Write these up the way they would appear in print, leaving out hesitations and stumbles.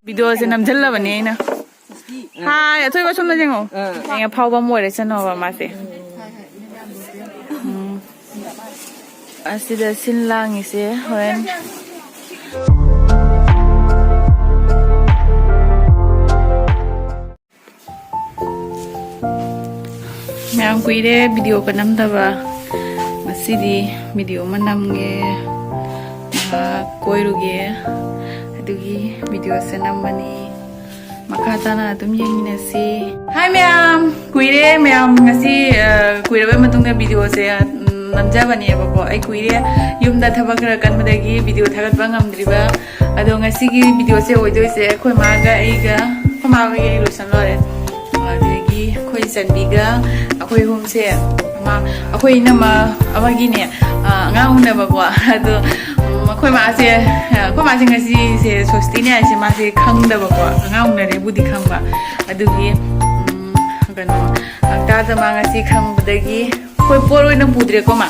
Video se nam jalla bani na. Ha, ya thoi ba somna jengo. Enga phau ba moi re chano ba ma se. Asida sinlang ise horen. Yang kuire video ka nam da ba. Masidi video manam ge. Koiru ge. Adugi video se nam bani. Makata na tum yengi na si. Hi ma'am. Kuire ma'am ngasi kuire ba matung na video se namja bani ba ko ai kuire yum da thaba kra kan madagi video thagat ba ngamdri ba ado ngasi gi video se oidoi se khoi ma ga ai ga khoma ba ge lo san lo re adagi khoi san bi ga akhoi hum se ma akhoi na ma amagi ne nga hu na ba ko ado khoi ma se ngasi se sosti ne se ma se khang da ba ko nga hu na re budi khang ba adugi kano ta da ma ngasi khang badagi koi poro na pudre ko ma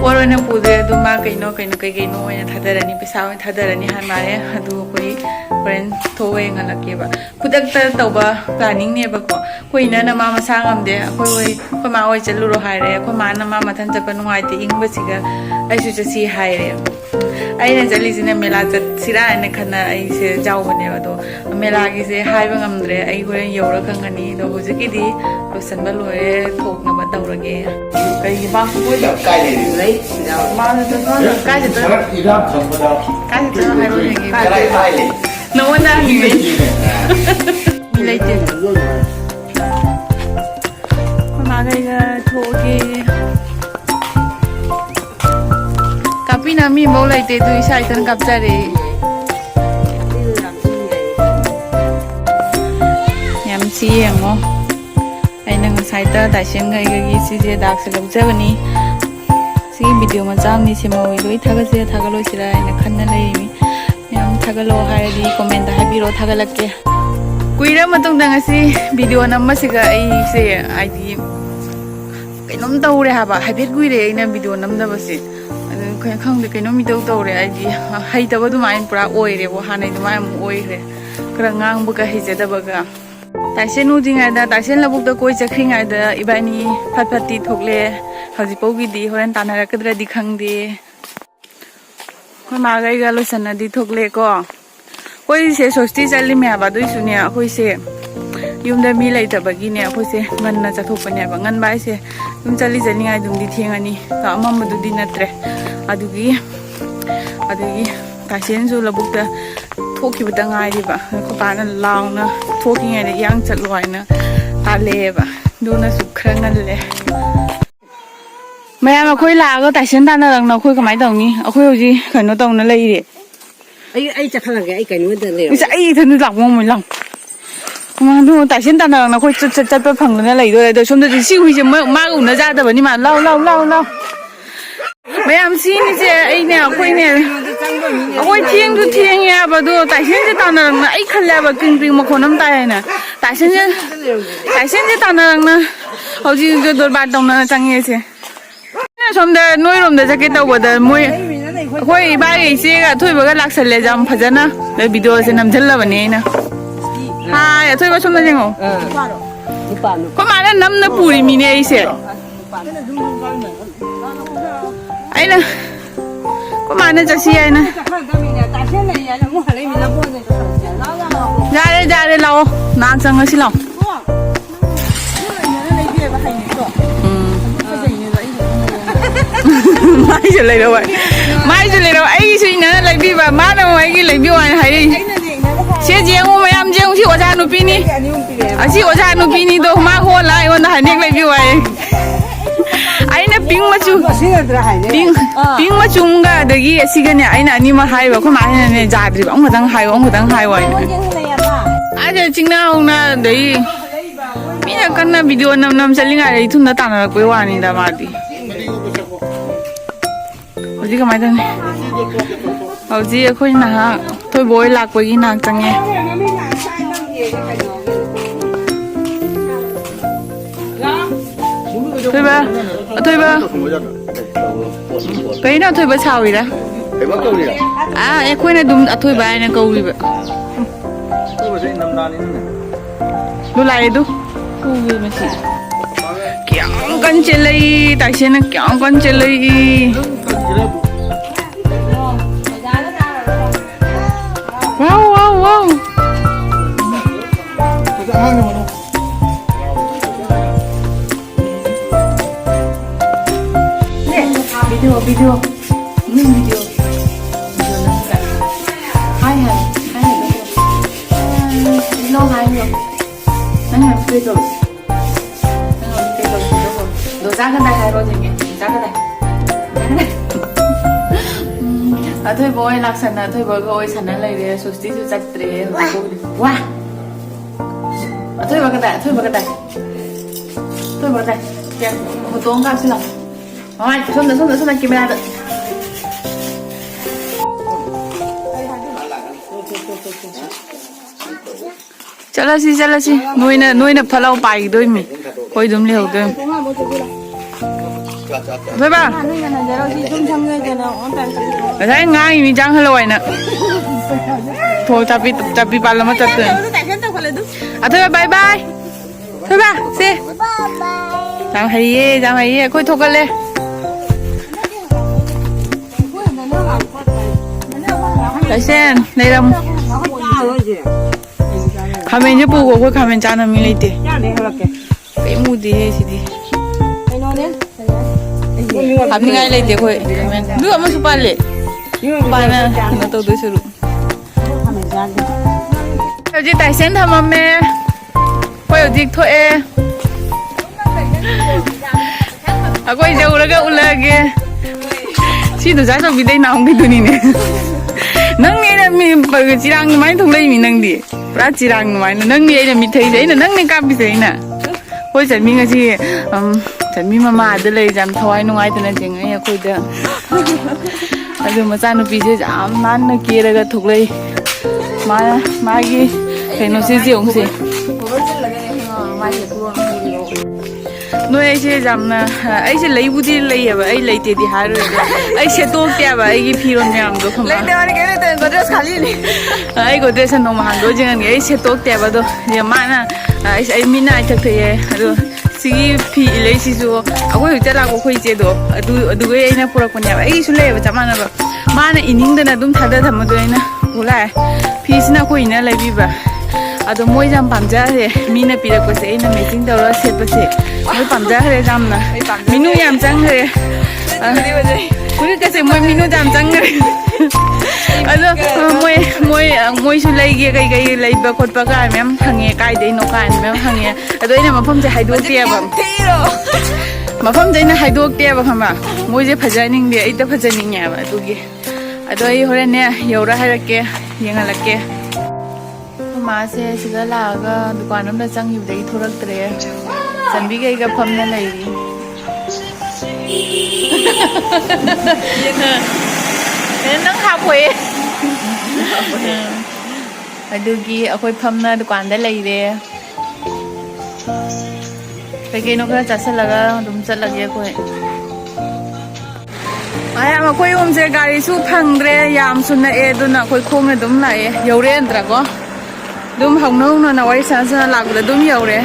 poro na pudre du ma kaino na thadarani pesa thadarani han mare adu koi friend thowe ngalake ba kudak ta tawba planning ne ba ko koi na na ma masangam de koi ma oi chaluro haire ko ma na ma mathan chapa nuai te ing ba siga ai su chasi haire ai na jali sine mela chat sira ne khana ai se jaw bane ba do mela gi se hai ba ngamdre ai hore yora khangani do hujiki di losan ba loe thok na ba tawrage kai gi ba ko da kai nei ma na to no kai to ira khambada kai to hai ro ne gi kai kai le no na gi le mi le te ma ga ga thoge Kapina mi mau lai te tu isai tan kapcha re yam chi yango ai nang sai ta da seng gai gi si je dak se lok ja bani si video ma cham ni se ma wi loi thaga se thaga loi sira ai na khan na lai mi yam thaga lo hai di comment da habi ro thaga lakke kuira matung da ngasi video nam ma siga ai se ai di kainom taure ha ba habit guire ai na video nam da ba se kaya khang de kaino mi tau re ai di hai ta ba du mai pura oi re bo hanai du mai mu oi re kra ngang bu ka hi je da ba ga ta se nu ding ai da ta sen la buk da koi chakring ai da ibani phat phat ti thokle haji pau gi di horan ta na ra kadra di khang de ko ma gai ga lo san na di thokle ko koi se sosti chali me ba dui su ne koi se yum da mi lai ta ba gi ne koi se ngan na cha thok pa ne ba ngan bai se yum chali jani ai dum di thengani ta ma ma du di na tre adugi kasen su labuk da thoki ba ngai ri ba ko pa na law na thoki ngai ne yang chat loi na ta le ba du na su khra ngal le mayam akhoi la ga taisen ta na rang na khoi kamai tong ni akhoi hoji khaino tong na lei re ai cha khala ga ai kaino da le isa ai thanu lak mo mo lang ma du taisen ta na rang na khoi chat pa phang na lei do de som da si hui je ma u na ja da ba ni ma lao Mayam si ni je ai ne akhoi ne akhoi thieng du thieng ya ba do tai sen je ta na na ai khalla ba king ping ma khonam ta na tai sen je ta na na hoji je dor ba dong na chang ye se na som da noi rom da jake taw ba da moi akhoi ba ge se ga thoi ba ga lak sal le jam phajana da video se nam jalla ba ne na ha ya thoi ba som da jengo ko ma na nam na puri mi ne ai se ai na có mà nó cho xí ai nè ra đây lâu nam sang nó xí lâu mai giờ lấy đâu vậy ấy xí nữa lấy bi và má đâu ấy cái lấy bi ngoài hay đi xe giếng mà em giếng xí ở ra nụ pin đi ở xí ở ra nụ pin đi đâu má khô lại còn hay nét lấy bi ngoài aina ping ma chunga dagi asiga ne aina ani ma hai ba ko ma ne jadri ba ong dang hai wa aja chingna ong na dei mi na kan na video nam chalinga dei thun na ta na koi wa ni da ma di hoji ka mai da ne hoji khoi na thoi boi lak poi gi nak change thôi ba cái nào thôi ba sao vậy đó à em quên là đúng à thôi ba này câu gì vậy Tôi phải nằm đàn đi nè. Đu lại đu. Ui mà chị. Kéo con chơi lấy, tại sao nó kéo con chơi lấy? Wow wow wow. Video. Ini video. Video nak. Hai. Lo hai rồi. Nãy video rồi. Đồ giá cái này hai rồi gì nhỉ? Giá cái này. thôi boy lạc sẵn là thôi boy ôi sẵn là lấy về số tí số chặt tre wow thôi vào cái này kìa một tốn cao xin lỗi rồi xuống đây camera được chalo si nuôi nập thalo bài đôi mình coi đúng liều đôi thôi ba thấy ngay mình chẳng hello nè thôi tapi palam mà chặt thôi à thôi bye bye thôi ba si chào hay coi thôi cái lên lấy sen lấy đồng 가면 예쁘고 거기 가면 짜는 밀리티 cái mua gì gì đi làm ngay lấy tiền coi đưa mà chụp lại bạn nó tôi đối xử ở đây tại sen thầm mẹ quay ở đây thôi quay dâu là cái ula kia chỉ được giá cho vì đây nào không biết tụi này nâng nghe là mình bởi cái chiang máy thông lấy mình nâng đi ra chiang máy nâng nghe là mình thấy đấy là nâng lên cam bị thế nè coi chẳng mình cái gì chẳng mình mà để lấy giảm thôi nó ngay từ nãy tiếng ấy coi được rồi mà sao nó bị thế giảm năn nó kia là cái thuộc lấy mà cái thấy nó sẽ gì không gì nuôi sẽ giảm là ấy sẽ lấy bút đi lấy à ấy lấy tiền thì hai rồi ấy sẽ tốt tiền à ấy cái phi luôn nhảm được không lấy tiền cái này tiền có dress khali đi ấy có dress nó mà hàng đôi chứ ấy sẽ tốt tiền à đó giờ mà na ấy mình ai chắc thế rồi sigi phi lấy xí số à có hiểu là có chế độ du cái ấy na pura con nhà ấy số lấy chả mà na mà na ining đó na đúng thật là thầm rồi na bố lại phi xin na coi na lấy bị bà 아도 모이 잠 밤자해 미나 비라고서 이나 매진 더러 세버세 모이 밤자해 잠나 민우 얌장해 우리까지 모이 민우 잠장해 아도 모이 술래기 cái lấy bạc cột bạc cái mắm hàng nghe cái đấy nó cái mắm hàng nghe 아도 이나 마펌제 하이도 띠야바 마펌제 이나 하이도 띠야바 가마 모이제 파자닝데 이따 파자닝이야바 두기 아도 이 호래네 여우라 하랄게 영할게 마세 지가 라가 दुकान में चंग युदे थोरक तरे चंबी के का फमने लई नंग हाफोए अदुगी अखोय फमना दुकान दे लई रे कई नो खरा चसलगा दुम चलगे कोय आया मखोय उमसे गाड़ी सु फंगद्रे याम सुन ए दुना कोय खोंग ने दुम लाए यौरे अंतरा को đúng hồng nông nó nói sáng sáng làm là đúng nhiều đấy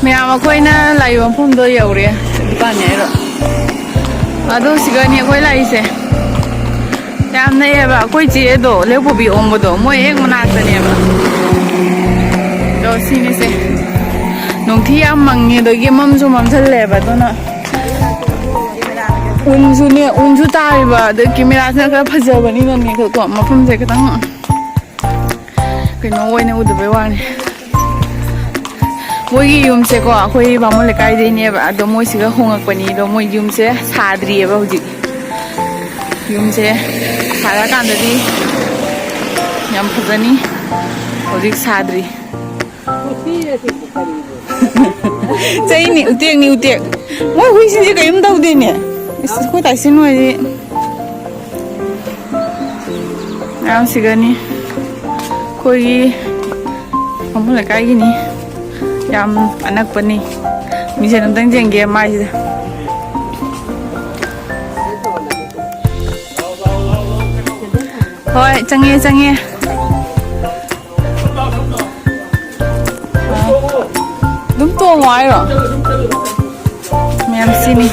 mẹ mà quay na lại bằng phong đôi nhiều đấy bạn nhảy rồi à đâu chỉ cần nhảy quay lại xem em này bà quay chế độ nếu bị ôm một độ mỗi em một nát rồi nè mà rồi xin đi xem nông thi em mang nghe đôi cái mâm cho mâm thân lẹ bà tôi nói 운수 따위바 느낌이라 생각해 파져버리는 게 그거 엄마 품새 그 당. 그 노원에 우드 배워니. 모이 юм새고 거의 밤을 가야 되니까 또 모이가 홍학번이 또 모이 юм새 사드리에바 우지. юм새 살아간다디. 양 파자니 어디 사드리. 저희니 우대니 뭐 회신이 그 임다 우대니. Cô tại xin nuôi gì em xí gần đi cô đi không phải cái gì nè em anak pun ni mình sẽ nonton game mai chứ Thôi chẳng nghe đúng tua ngoài rồi mẹ em xin đi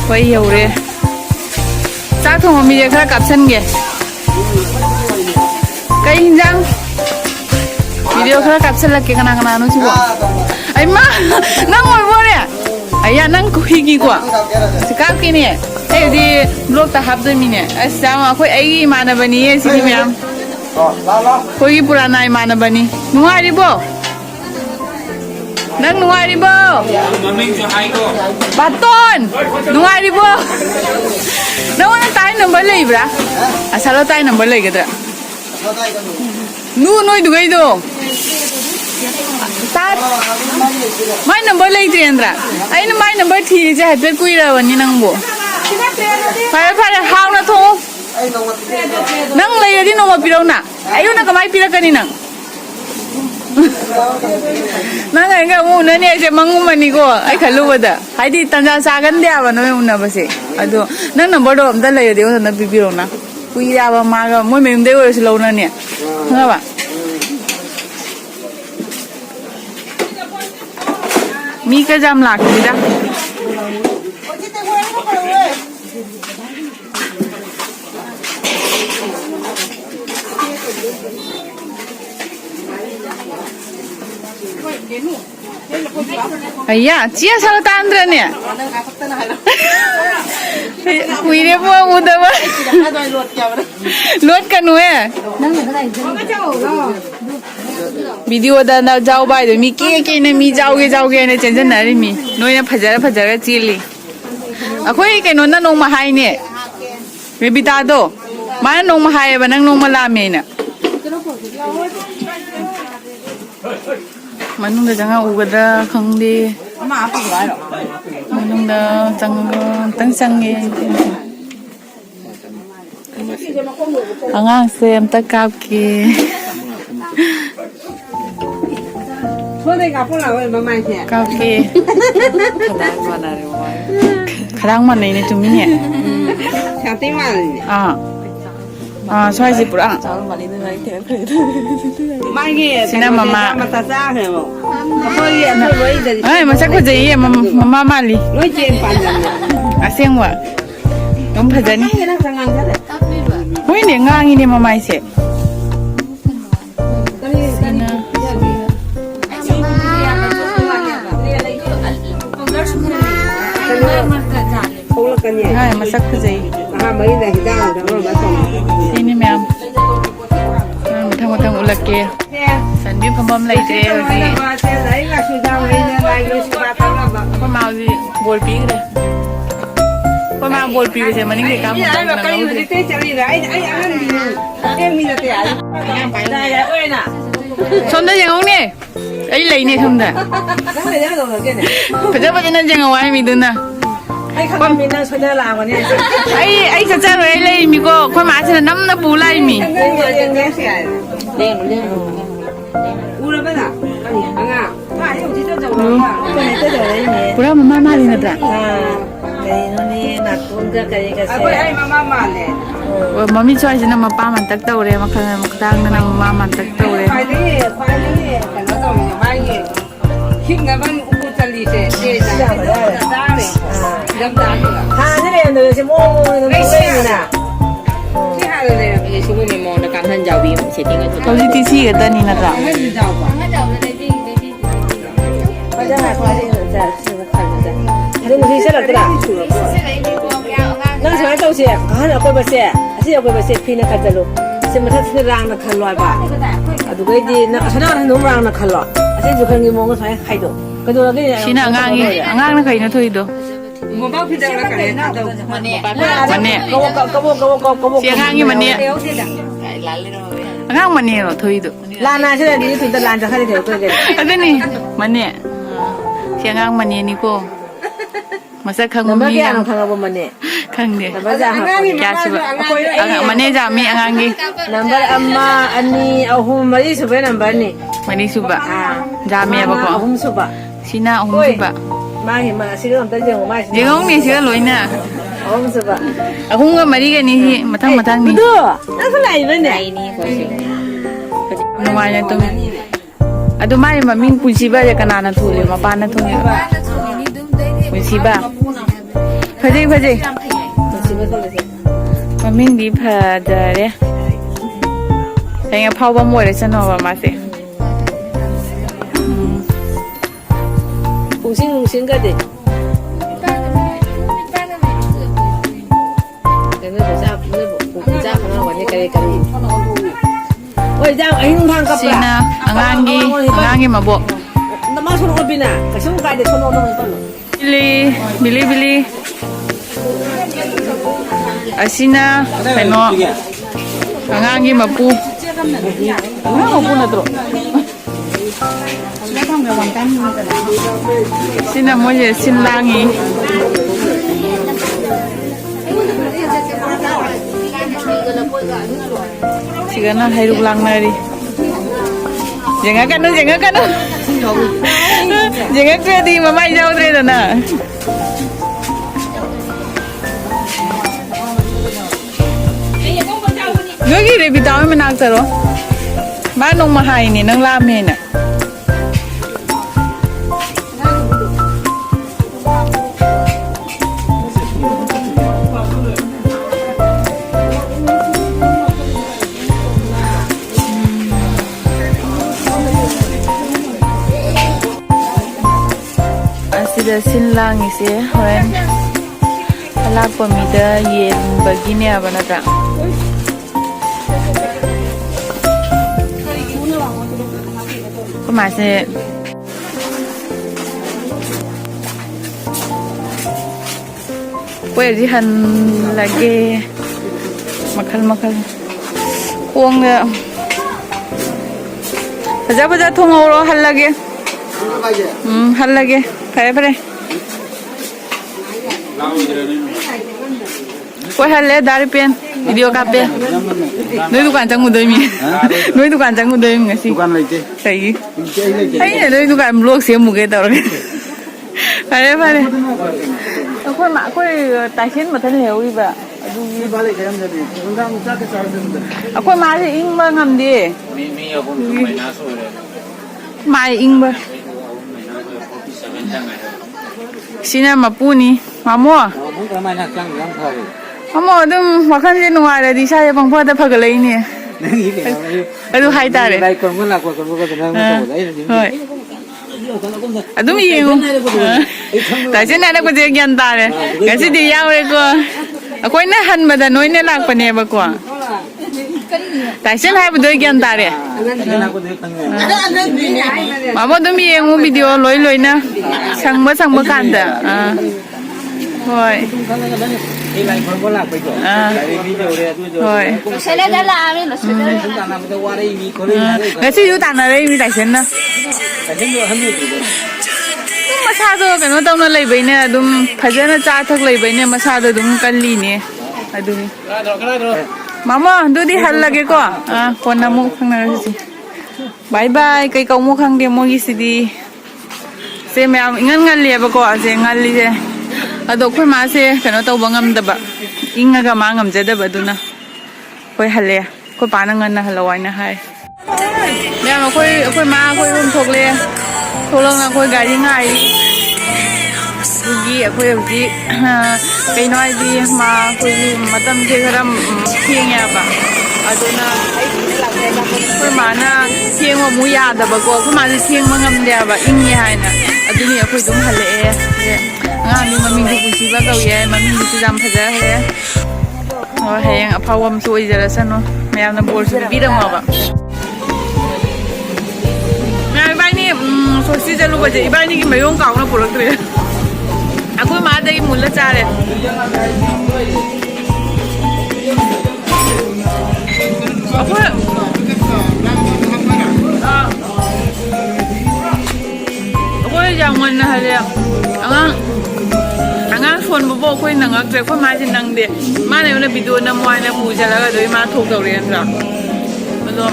quay hiểu rồi sao thùng mà mình khá cặp chân kìa cái hình dáng video khá cặp chân là cái khả nó chứ bộ ấy má năng ngồi vô nè ấy à năng cùi gì quả chỉ cặp kia nè ấy đi vlog ta hấp dẫn mình nè sao mà khối ấy mà nó bận đi xin đi mẹ khối cái pura này mà nó bận đi nuai đi bộ năng nuai đi bộ baton nuai đi bộ nó tay number lấy bra sao nó tay number lấy cái đó nu nuôi được cái đó start my number lấy tiền ra ai nó my number thìจะให้คุยแล้ววันนี้นั่งบ่ไปหาวนะโทนั่งเลยที่น้องมาปีเราน่ะไอ้ยูน่ะก็ไม่ปีละกันนี่น่ะนั่งไงก็มูนั่นเนี่ยจะมังมันนี่ก็ไอ้ขลุ่มบ่ให้ที่ตั้งใจสากันเดียวนะไม่มุนนะบ่สิอะดูนั่ง number ดอมได้เลยเดี๋ยวนั่นปีเราน่ะคุยยาบ่มาก็ไม่ไม่ได้ว่าสิเรานั่นเนี่ยฮะบ่มีก็จำหลักดีจ้ะಅಯ್ಯ ಚಿಯ ಸಲತ ಅಂದ್ರನೆ ಕುಯ್ರೆ ಪೋ ಉದವ ಲೋಟ್ ಕನುವೆ video da na jaw bai de mi ke ne mi jaw ge ne chen chen na ri mi noi na phajara chili akhoi ke no na nong ma hai ne me bita do ma nong ma hai ba nang nong ma la me na manung da janga u ga da khang di ma pa lai ro manung da chang tang sang ge angang sem ta kap ki thôi đây gặp con nào mà mày nhỉ cà phê khả năng mà này chúng mình nhỉ chẳng tin mà xoay gì bữa ăn mai kia xin em mama mà ta ra hả không thôi thôi với giờ ấy mà chắc có gì mà mama đi nói chuyện bàn nhỉ xem quá đúng phải gì ôi nè ngang đi mama sẽ hai mà sắc cái gì mấy này ra rồi đó mà xong xin đi mẹ thằng u lạc kia sản phẩm phẩm bom lấy thế rồi gì có màu gì bột bí đây có màu bột bí thì mà những cái cam cái gì cái gì đấy anh mình là tiền 손 대장 언니 ấy lấy này không được phải cho bao nhiêu năm chẳng ngoài mình đừng con mình đang chơi làm còn này ấy thật ra rồi ấy lấy mình có con má thì là năm nó bù lại mình bù ra mà mama đi nữa mami cho anh mà ba mình tắc đầu đấy mà khăn mà đang nên mà mình tắc đầu đấy thế này là sẽ mua nó lên nè thứ hai là số người mình mong là cảm thấy giàu vì mình sẽ tiền tôi đi tí xí cái tên này là sao bây giờ là qua đây là sẽ cái gì sẽ là cái nào năng suất đâu sẽ là quay bờ xe sẽ quay bờ xe pin nó cắt luôn sẽ mà thắt cái răng nó khăn loại ba tụi cái gì nó sẽ nó nung răng nó khăn loại sẽ chụp hình mong nó phải hay được cái đó là cái xin ngang nó thấy nó thôi đó một bao pizza là cái nào đâu mình nè có xin ngang như mình nè ngang mình nè rồi thôi được lan này sẽ là đi pizza lan cho hai đứa cái cái này mình nè xin ngang mình nè Nico mà sao khôngมีอ่ะkhang mình nè khang nè bây giờ kya sih mình nè jami ngang gi number amma ani ahum mari suba number ni mani suba jami apa kok ahum suba sina ahum suba 妈呀妈，谁让咱这我妈？ ရေကုန်းနေစီကလွိနေ 我们是吧？ အခုကမရီကနေမထမထနေ 不对，那是哪一个呢？来你过去。 နမရတုံးအတူမရမမင်းပူစီပါရကနာနာထူလေမပါနာထူလေပူစီပါဖကြိဖကြိ 我媳妇说的是。 မမင်းဒီဖာတယ်ဆိုင်ကဖောက်ပါမွေးရစနော်ပါမစေ 5星个的。那不是不是可能我那个。我家哎，弄汤个 စီနာအငန်းကြီးမဘော 那马从那边呢，可是我家的从那弄到了。 ဘီလီအစီနာဖဲနော်အငန်းကြီးမပူမပူနေတော့စီနာမွေးစင်လာငီစီကနာဟဲရုလန်းနာရီJangan kan jangan kerja mama jauh dari sana. Gagi deh bitaw menak tero. Mana nong mahai ni nong lame na. Sida sinlang isi horen ala pemida yen begini apa nata masih kue jihan lagi makal uang ya saja thong oro hal lagi hal lagi Pare. Kau halle dari pen video kape. Noi dukan cang udai mi. Noi dukan cang udai mi ngasi. Dukan lagi. Sai. Sai noi dukan blog sih muke tau. Pare. Aku tashin matan heo iba. Aku masih ing bangam dia. Mi aku main naso le. Mai ing ba. Sina mapuni, mamo. Mun ka main nak yang thau. Mamo dum wakan je nuai le di saya pang pha ta phak lai ni. Nang yi le. Adu hai ta le. Lai kon mun la kon ko ta nang ko lai ni. Hoi. Adum yu. Ta chen na ko je gyan ta le. Ga si di yaw le ko. Akoi na han ma da noi ne lak pa ne ba ko. Ta chen hai bu doi gyan ta le. Na ko de kang ne. Mamo dum yengu video loi na. Sang ba kan da. Hoi. Ni lai kon ko la pa ko. Lai ni jo le tu jo. Hoi. Sẽ lên đây là mình nó sẽ lên. Chúng ta làm cái qua đây mi ko le. Ga si yu ta na le mi ta chen na. Ka jin do han ni tu. Masado kano tong na lay bay na dum phajana cha thak lay bay na masado dum kalli ne adu ni mama du di hal lage ko kon na mu khang na si bye bye kai kau mu khang de mo gi si di se me am ngan le ba ko ase ngal li je ado khoi ma se kano taw bangam da ba inga ga ma ngam je da ba du na khoi hale ko pa na ngan na halawai na hai ya ma khoi ma khoi rum thok le Tolong aku gari ngai. Rugi aku rugi. Kay noi di ma aku matam je karam tiang ya ba. Aduna aku mana tiang wa muya da ba ko. Aku mana tiang mangam dia ba ingnya hai na. Aduni aku dum hale. Ngami mami ku kusi ba kau ye. Mami ku jam phaja he. Oh hayang apawam su ijara sano. Mayam na bol su bidang ma ba. Sosi jalu baje ibani ki mayong kaw na pulak tre aku ma dai mulla chare aku yang mana hale angang son bo koi nangak tre ko ma jin nang de ma ne na video na moi na pu jala ga doi ma thok daw ren ra lo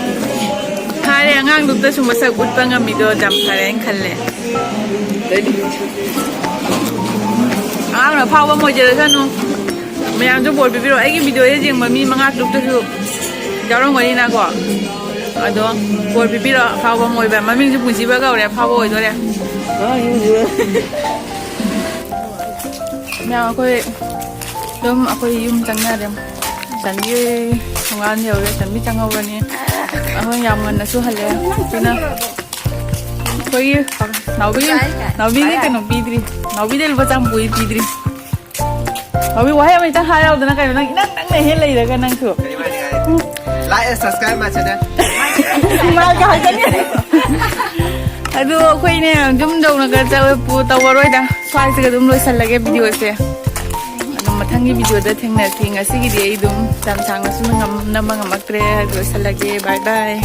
Hari angang dukta cuma saya utang kami do jam hari yang kalle. Jadi, ꯌꯥꯝꯅ ꯐꯥꯎꯕ ꯑꯃ ꯑꯣꯏꯖꯔꯁꯅꯨ ꯃꯌꯥꯝꯁꯨ ꯕꯣꯔ ꯄꯤꯕꯤꯔꯣ ꯑꯩꯒꯤ ꯚꯤꯗꯤꯑꯣꯁꯦ ꯌꯦꯡꯕ ꯃꯤ 5-6ꯇꯁꯨ ꯌꯥꯎꯔꯝꯒꯅꯤꯅꯀꯣ ꯑꯗꯣ ꯕꯣꯔ ꯄꯤꯕꯤꯔꯣ ꯑꯐꯥꯎꯕ ꯑꯃ ꯑꯣꯏꯕ ꯃꯃꯤꯡꯁꯨ ꯄꯨꯟꯁꯤꯕ ꯀꯧꯔꯦ ꯑꯐꯥꯎꯕ ꯑꯣꯏꯗꯣꯔꯦ ꯃꯌꯥꯝ ꯑꯩꯈꯣꯏ ꯌꯨꯝ ꯆꯪꯅꯔꯦ ꯆꯟꯕꯤ ꯊꯣꯡꯒꯥꯟ ꯌꯧꯔꯦ ꯆꯟꯕꯤ ꯆꯪꯍꯧꯔꯅꯤ ꯑꯩꯈꯣꯏ ꯌꯥꯝ ꯉꯟꯅꯁꯨ ꯍꯜꯂꯦ ꯑꯗꯨꯅ ꯑꯩꯈꯣꯏꯒꯤ ꯅꯥꯎꯕꯤꯒꯤ ꯀꯩꯅꯣ ꯄꯤꯗ꯭ꯔꯤ ꯅꯥꯎꯕꯤꯗ ꯂꯨꯄꯥ 100 ꯄꯤꯗ꯭ꯔꯤ ꯅꯥꯎꯕꯤ ꯋꯥꯍꯩ ꯑꯃ ꯍꯦꯛꯇ ꯍꯥꯏꯔꯛꯎꯗꯅ ꯀꯩꯅꯣ ꯅꯪ ꯅꯪꯅ ꯍꯦꯛ ꯂꯩꯔꯒ ꯅꯪꯁꯨ like and subscribe my channel ꯑꯗꯨ ꯑꯩꯈꯣꯏꯅꯦ ꯑꯗꯨꯝ ꯇꯧꯔꯒ ꯇꯧꯔꯔꯣꯏꯗ ꯁ꯭ꯋꯥꯏꯁꯤꯒ ꯑꯗꯨꯝ ꯂꯣꯏꯁꯜꯂꯒꯦ ꯚꯤꯗꯤꯑꯣꯁꯦ ꯑꯗꯨꯝ ꯃꯊꯪꯒꯤ ꯚꯤꯗꯤꯑꯣꯗ ꯊꯦꯡꯅꯁꯤ ꯉꯁꯤꯒꯤꯗꯤ ꯑꯩ ꯑꯗꯨꯝ ꯌꯥꯝ ꯁꯥꯡꯅꯁꯨ ꯅꯝꯕ ꯉꯝꯃꯛꯇ꯭ꯔꯦ ꯂꯣꯏꯁꯜꯂꯒꯦ ꯕꯥꯏ ꯕꯥꯏ